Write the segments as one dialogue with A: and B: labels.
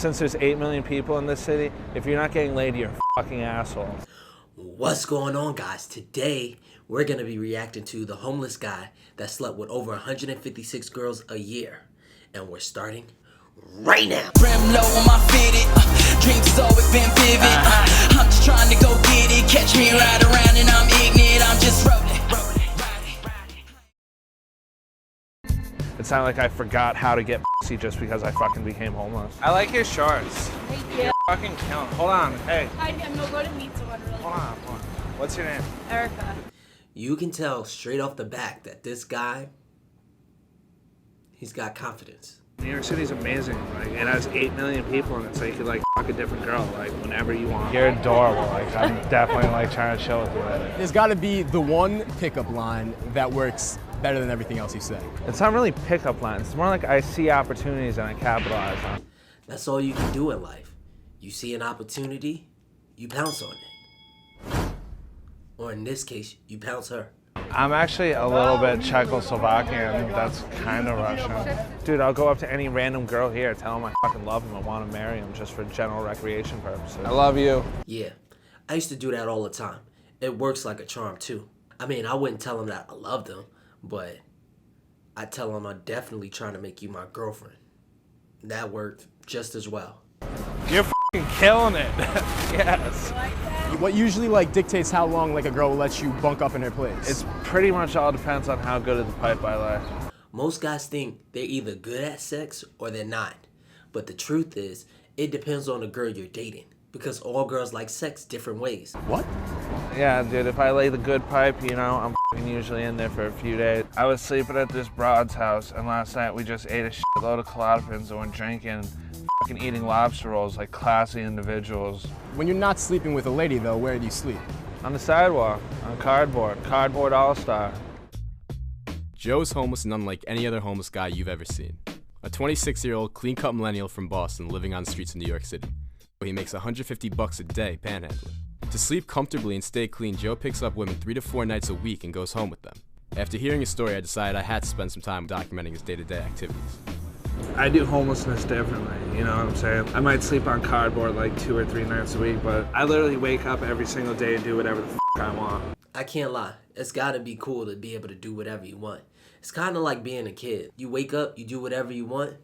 A: Since there's 8 million people in this city, if you're not getting laid, you're a fucking asshole.
B: What's going on, guys? Today, we're going to be reacting to the homeless guy that slept with over 156 girls a year. And we're starting right now.
C: Brim low on my fitted, dreams has always been vivid. I'm just trying to go get it, catch me right around and I'm ignorant, I'm just rolling.
A: It's not like I forgot how to get pussy just because I fucking became homeless. I like your shorts.
D: Thank you.
A: You're fucking killing. Hold on, hey.
D: I'm going to meet someone really
A: Hold on. What's your name?
D: Erica.
B: You can tell straight off the back that this guy, he's got confidence.
A: New York City's amazing. Like, it has 8 million people and it's like you could like fuck a different girl like whenever you want. You're adorable. Like I'm definitely like trying to chill with you later.
E: There's got to be the one pickup line that works better than everything else you say.
A: It's not really pickup lines. It's more like I see opportunities and I capitalize on them.
B: That's all you can do in life. You see an opportunity, you pounce on it. Or in this case, you pounce her.
A: I'm actually a little bit Czechoslovakian. That's kind of Russian. Dude, I'll go up to any random girl here, tell them I fucking love them and want to marry them just for general recreation purposes. I love you.
B: Yeah, I used to do that all the time. It works like a charm too. I mean, I wouldn't tell them that I loved them, but I tell them I'm definitely trying to make you my girlfriend. That worked just as well.
A: You're fucking killing it. Yes.
E: What usually like dictates how long like a girl will let you bunk up in her place?
A: It's pretty much all depends on how good of the pipe I lay.
B: Most guys think they're either good at sex or they're not. But the truth is, it depends on the girl you're dating. Because all girls like sex different ways.
E: What?
A: Yeah, dude, if I lay the good pipe, you know, I'm usually in there for a few days. I was sleeping at this broad's house, and last night we just ate a shitload of Klodopins and went drinking, fucking eating lobster rolls like classy individuals.
E: When you're not sleeping with a lady though, where do you sleep?
A: On the sidewalk, on cardboard all-star.
F: Joe's homeless and unlike any other homeless guy you've ever seen. A 26-year-old clean-cut millennial from Boston living on the streets of New York City. He makes $150 a day panhandling. To sleep comfortably and stay clean, Joe picks up women 3 to 4 nights a week and goes home with them. After hearing his story, I decided I had to spend some time documenting his day-to-day activities.
A: I do homelessness differently, you know what I'm saying? I might sleep on cardboard like 2 or 3 nights a week, but I literally wake up every single day and do whatever the I want.
B: I can't lie. It's gotta be cool to be able to do whatever you want. It's kind of like being a kid. You wake up, you do whatever you want.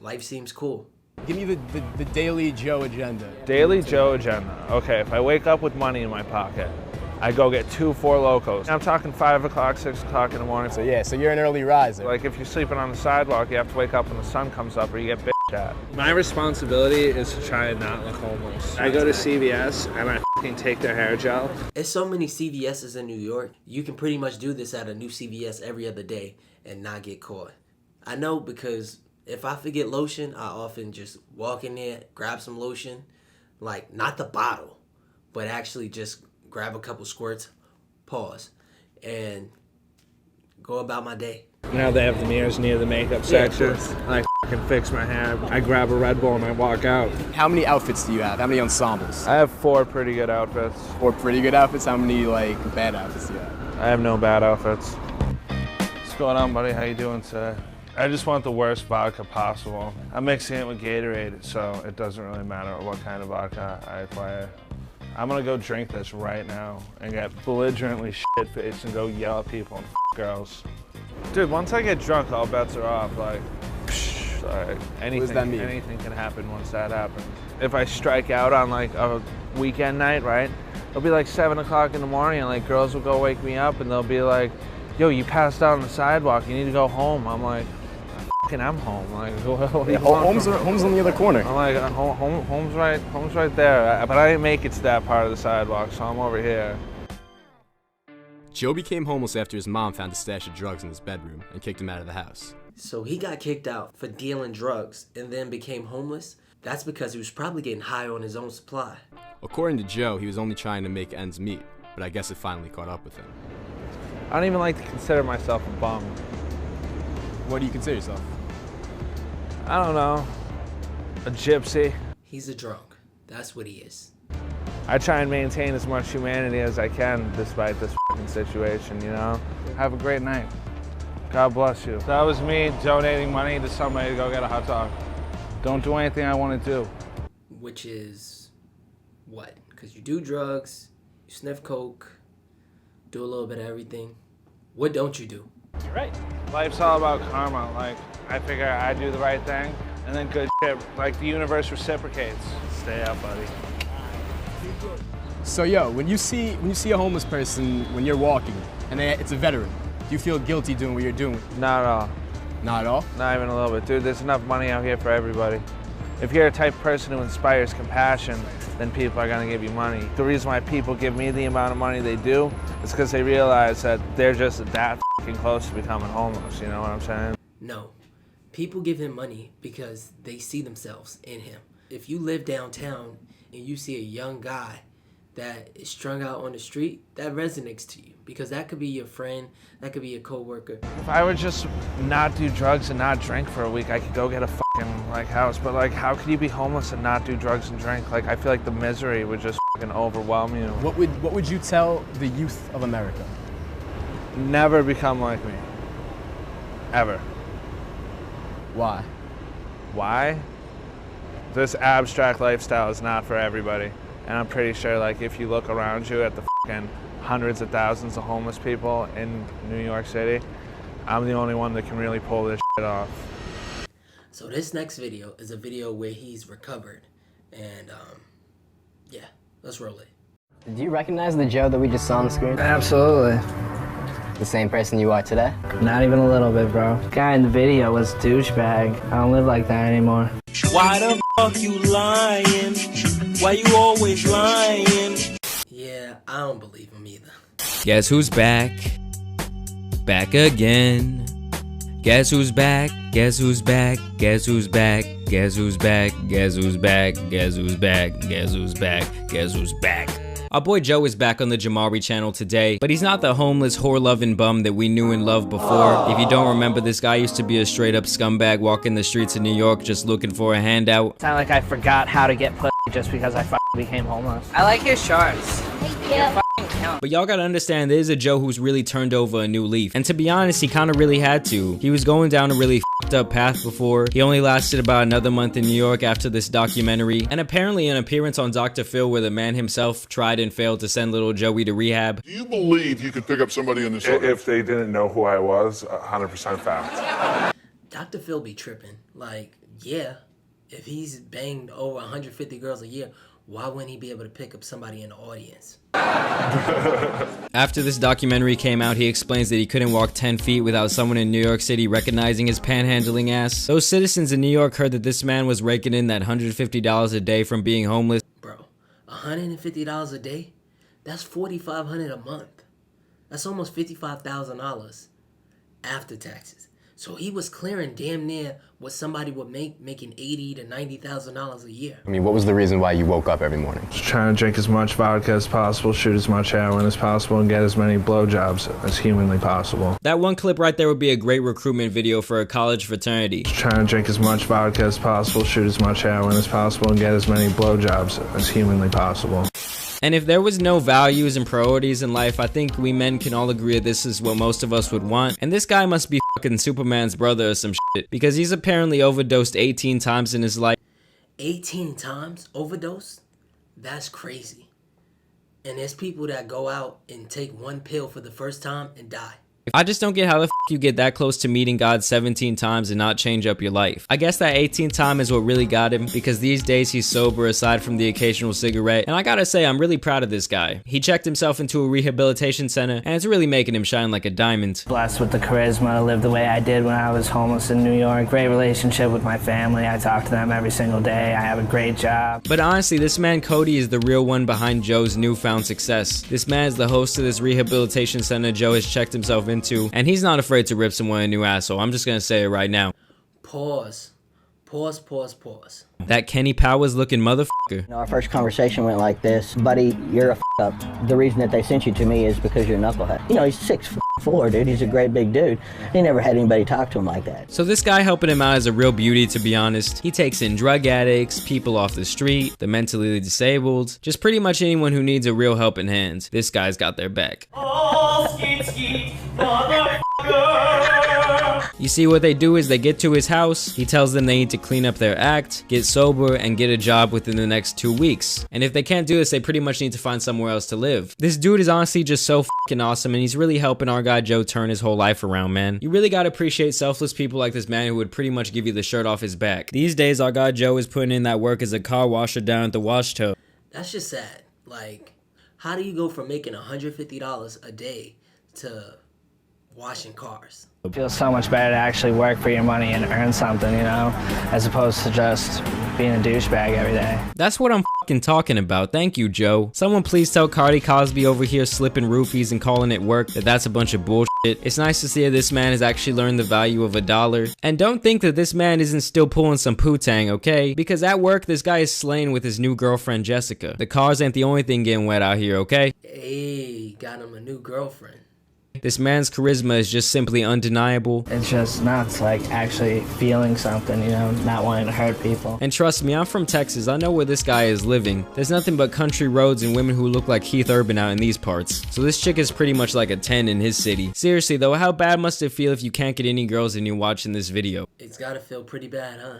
B: Life seems cool.
E: Give me the daily Joe agenda.
A: Daily Joe agenda. Okay, if I wake up with money in my pocket, I go get 2 4 Locos. I'm talking 5 o'clock, 6 o'clock in the morning.
E: So yeah, so you're an early riser.
A: Like if you're sleeping on the sidewalk, you have to wake up when the sun comes up or you get bitched at. My responsibility is to try and not look homeless. I go to CVS and I fucking take their hair gel.
B: There's so many CVS's in New York. You can pretty much do this at a new CVS every other day and not get caught. I know because if I forget lotion, I often just walk in there, grab some lotion, like not the bottle, but actually just grab a couple squirts, pause, and go about my day.
A: Now they have the mirrors near the makeup section. I fucking fix my hair. I grab a Red Bull and I walk out.
E: How many outfits do you have? How many ensembles?
A: I have 4 pretty good outfits.
E: 4 pretty good outfits? How many like bad outfits do you have?
A: I have no bad outfits. What's going on, buddy? How you doing today? I just want the worst vodka possible. I'm mixing it with Gatorade, so it doesn't really matter what kind of vodka I acquire. I'm gonna go drink this right now and get belligerently shit-faced and go yell at people and girls. Dude, once I get drunk, all bets are off. Like, anything can happen once that happens. If I strike out on like a weekend night, right? It'll be like 7 o'clock in the morning and like girls will go wake me up and they'll be like, yo, you passed out on the sidewalk, you need to go home. I'm like, I'm home. Like,
E: home's on the other corner.
A: I'm like, home's right there. But I didn't make it to that part of the sidewalk, so I'm over here.
F: Joe became homeless after his mom found a stash of drugs in his bedroom and kicked him out of the house.
B: So he got kicked out for dealing drugs and then became homeless? That's because he was probably getting high on his own supply.
F: According to Joe, he was only trying to make ends meet, but I guess it finally caught up with him.
A: I don't even like to consider myself a bum.
E: What do you consider yourself?
A: I don't know. A gypsy.
B: He's a drunk. That's what he is.
A: I try and maintain as much humanity as I can despite this fucking situation, you know? Have a great night. God bless you. That was me donating money to somebody to go get a hot dog. don't do anything I want to do.
B: Which is what? Because you do drugs, you sniff coke, do a little bit of everything. What don't you do?
A: You're right. Life's all about karma. Like, I figure I do the right thing, and then good shit, like the universe reciprocates. Stay up, buddy.
E: So yo, when you see a homeless person when you're walking, and it's a veteran, do you feel guilty doing what you're doing?
A: Not at all.
E: Not at all?
A: Not even a little bit. Dude, there's enough money out here for everybody. If you're a type of person who inspires compassion, then people are gonna give you money. The reason why people give me the amount of money they do is because they realize that they're just that f***ing close to becoming homeless, you know what I'm saying?
B: No. People give him money because they see themselves in him. If you live downtown and you see a young guy that is strung out on the street, that resonates to you because that could be your friend, that could be your coworker.
A: If I would just not do drugs and not drink for a week, I could go get a fucking like house. But like, how could you be homeless and not do drugs and drink? Like, I feel like the misery would just fucking overwhelm you.
E: What would you tell the youth of America?
A: Never become like me. Ever.
E: Why?
A: Why? This abstract lifestyle is not for everybody. And I'm pretty sure, like, if you look around you at the fucking hundreds of thousands of homeless people in New York City, I'm the only one that can really pull this shit off.
B: So this next video is a video where he's recovered. And, yeah, let's roll it.
G: Do you recognize the Joe that we just saw on the screen?
H: Absolutely.
G: The same person you are today?
H: Not even a little bit, bro. The guy in the video was a douchebag. I don't live like that anymore.
I: Why the fuck you lying? Why you always lying?
B: Yeah, I don't believe him either.
J: Guess who's back? Back again. Guess who's back? Guess who's back? Guess who's back? Guess who's back? Guess who's back? Guess who's back? Guess who's back? Guess who's back? Our boy Joe is back on the Jamari channel today, but he's not the homeless, whore-loving bum that we knew and loved before. If you don't remember, this guy used to be a straight-up scumbag walking the streets of New York just looking for a handout.
H: It's not like I forgot how to get pussy just because I became homeless. I like your shorts. Thank you.
J: But y'all gotta understand, there's a Joe who's really turned over a new leaf. And to be honest, he kinda really had to. He was going down a really f***ed up path before. He only lasted about another month in New York after this documentary. And apparently an appearance on Dr. Phil where the man himself tried and failed to send little Joey to rehab.
K: Do you believe you could pick up somebody in this?
L: If they didn't know who I was, 100% fact.
B: Dr. Phil be tripping. Like, yeah, if he's banged over 150 girls a year, why wouldn't he be able to pick up somebody in the audience?
J: After this documentary came out, he explains that he couldn't walk 10 feet without someone in New York City recognizing his panhandling ass. Those citizens in New York heard that this man was raking in that $150 a day from being homeless.
B: Bro, $150 a day? That's $4,500 a month. That's almost $55,000 after taxes. So he was clearing damn near what somebody would make, making $80,000 to $90,000 a year.
F: I mean, what was the reason why you woke up every morning?
A: Just trying to drink as much vodka as possible, shoot as much heroin as possible, and get as many blowjobs as humanly possible.
J: That one clip right there would be a great recruitment video for a college fraternity.
A: Just trying to drink as much vodka as possible, shoot as much heroin as possible, and get as many blowjobs as humanly possible.
J: And if there was no values and priorities in life, I think we men can all agree that this is what most of us would want. And this guy must be fucking Superman's brother or some shit, because he's apparently overdosed 18 times in his life.
B: 18 times overdose? That's crazy. And there's people that go out and take one pill for the first time and die.
J: I just don't get how the f you get that close to meeting God 17 times and not change up your life. I guess that 18th time is what really got him, because these days he's sober aside from the occasional cigarette. And I gotta say, I'm really proud of this guy. He checked himself into a rehabilitation center, and it's really making him shine like a diamond.
H: Blessed with the charisma to live the way I did when I was homeless in New York. Great relationship with my family. I talk to them every single day. I have a great job.
J: But honestly, this man Cody is the real one behind Joe's newfound success. This man is the host of this rehabilitation center Joe has checked himself into, and he's not afraid to rip someone a new asshole. I'm just gonna say it right now.
B: Pause. Pause, pause, pause.
J: That Kenny Powers looking motherfucker.
M: You know, our first conversation went like this. Buddy, you're a up. The reason that they sent you to me is because you're a knucklehead. You know, he's 6'4", dude. He's a great big dude. He never had anybody talk to him like that.
J: So this guy helping him out is a real beauty, to be honest. He takes in drug addicts, people off the street, the mentally disabled, just pretty much anyone who needs a real helping hand. This guy's got their back.
I: Oh, skeet, skeet, motherfucker.
J: You see, what they do is they get to his house, he tells them they need to clean up their act, get sober, and get a job within the next 2 weeks. And if they can't do this, they pretty much need to find somewhere else to live. This dude is honestly just so fucking awesome, and he's really helping our guy Joe turn his whole life around, man. You really gotta appreciate selfless people like this man who would pretty much give you the shirt off his back. These days, our guy Joe is putting in that work as a car washer down at the wash tub.
B: That's just sad. Like, how do you go from making $150 a day to washing cars?
H: It feels so much better to actually work for your money and earn something, you know, as opposed to just being a douchebag every day.
J: That's what I'm fucking talking about. Thank you, Joe. Someone please tell Cardi Cosby over here slipping roofies and calling it work that that's a bunch of bullshit. It's nice to see that this man has actually learned the value of $1. And don't think that this man isn't still pulling some poo-tang, okay? Because at work, this guy is slaying with his new girlfriend, Jessica. The cars ain't the only thing getting wet out here, okay?
B: Hey, got him a new girlfriend.
J: This man's charisma is just simply undeniable.
H: It's just nuts, like actually feeling something, you know, not wanting to hurt people.
J: And trust me, I'm from Texas. I know where this guy is living. There's nothing but country roads and women who look like Keith Urban out in these parts. So this chick is pretty much like a 10 in his city. Seriously though, how bad must it feel if you can't get any girls and you're watching this video?
B: It's gotta feel pretty bad, huh?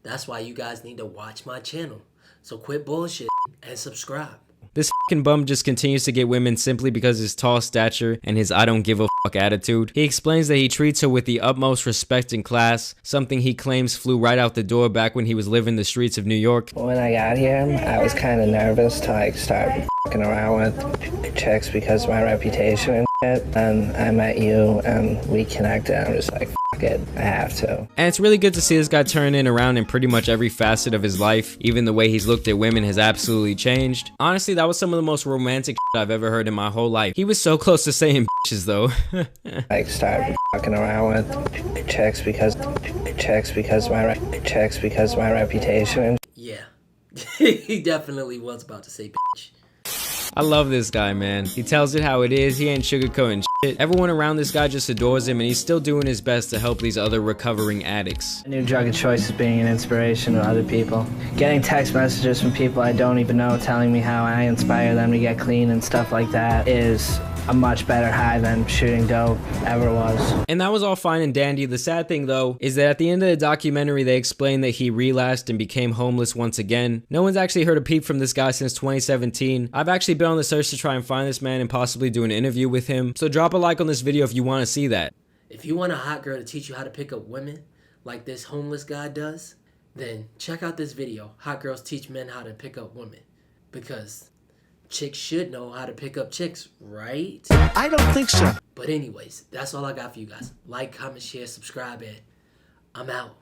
B: That's why you guys need to watch my channel. So quit bullshit and subscribe.
J: This fucking bum just continues to get women simply because of his tall stature and his I don't give a fuck attitude. He explains that he treats her with the utmost respect and class, something he claims flew right out the door back when he was living the streets of New York.
H: When I got here, I was kind of nervous to like start fucking around with chicks because of my reputation and shit. And I met you and we connected. I'm just like, fuck it, I have to.
J: And it's really good to see this guy turn it around in pretty much every facet of his life. Even the way he's looked at women has absolutely changed. Honestly, that was some of the most romantic shit I've ever heard in my whole life. He was so close to saying bitches though.
H: Like start fucking around with chicks because of my reputation.
B: Yeah, he definitely was about to say bitch.
J: I love this guy, man. He tells it how it is. He ain't sugarcoating shit. Everyone around this guy just adores him, and he's still doing his best to help these other recovering addicts.
H: A new drug of choice is being an inspiration to other people. Getting text messages from people I don't even know telling me how I inspire them to get clean and stuff like that is a much better high than shooting dope ever was.
J: And that was all fine and dandy. The sad thing though is that at the end of the documentary they explain that he relapsed and became homeless once again. No one's actually heard a peep from this guy since 2017. I've actually been on the search to try and find this man and possibly do an interview with him. So drop a like on this video if you want to see that.
B: If you want a hot girl to teach you how to pick up women like this homeless guy does, then check out this video. Hot girls teach men how to pick up women. Because chicks should know how to pick up chicks, right?
N: I don't think so.
B: But anyways, that's all I got for you guys. Like, comment, share, subscribe, and I'm out.